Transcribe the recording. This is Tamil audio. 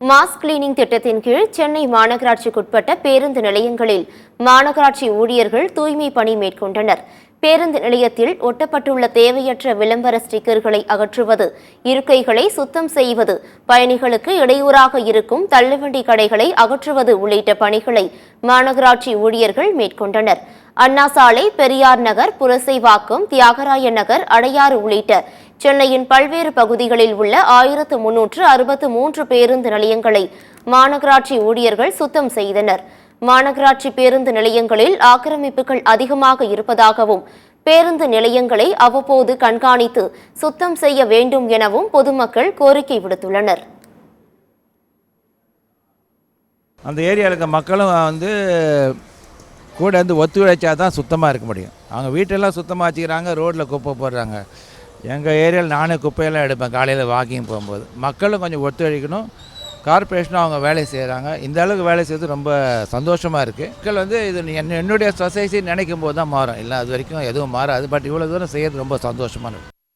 மாஸ் கிளீனிங் திட்டத்தின் கீழ் சென்னை மாநகராட்சிக்குட்பட்ட பேருந்து நிலையங்களில் மாநகராட்சி ஊழியர்கள் தூய்மை பணி மேற்கொண்டனர். பேருந்து நிலையத்தில் ஒட்டப்பட்டுள்ள தேவையற்ற விளம்பர ஸ்டிக்கர்களை அகற்றுவது, இருக்கைகளை சுத்தம் செய்வது, பயணிகளுக்கு இடையூறாக இருக்கும் தள்ளுவண்டி கடைகளை அகற்றுவது உள்ளிட்ட பணிகளை மாநகராட்சி ஊழியர்கள் மேற்கொண்டனர். அண்ணா சாலை, பெரியார் நகர், புரசைவாக்கம், தியாகராய நகர், அடையாறு உள்ளிட்ட சென்னையின் பல்வேறு பகுதிகளில் உள்ள 1363 பேருந்து நிலையங்களை மாநகராட்சி ஊழியர்கள் சுத்தம் செய்தனர். மாநகராட்சி பேருந்து நிலையங்களில் ஆக்கிரமிப்புகள் அதிகமாக இருப்பதாகவும், பேருந்து நிலையங்களை அவ்வப்போது கண்காணித்து சுத்தம் செய்ய வேண்டும் எனவும் பொதுமக்கள் கோரிக்கை விடுத்துள்ளனர். அந்த ஏரியாவுக்கு மக்களும் கூட ஒத்துழைச்சா தான் சுத்தமாக இருக்க முடியும். அவங்க வீட்டெல்லாம் சுத்தமாக வச்சுக்கிறாங்க, ரோட்டில் குப்பை போடுறாங்க. எங்கள் ஏரியாவில் நானே குப்பையெல்லாம் எடுப்பேன் காலையில் வாக்கிங் போகும்போது. மக்களும் கொஞ்சம் ஒத்துழைக்கணும், கார்பரேஷனும் அவங்க வேலை செய்கிறாங்க. இந்த அளவுக்கு வேலை செய்வது ரொம்ப சந்தோஷமாக இருக்குது. மக்கள் இது என்னுடைய சொசைட்டி நினைக்கும் போது தான் மாறும், இல்லை அது வரைக்கும் எதுவும் மாறாது. பட் இவ்வளோ தூரம் செய்கிறது ரொம்ப சந்தோஷமானது.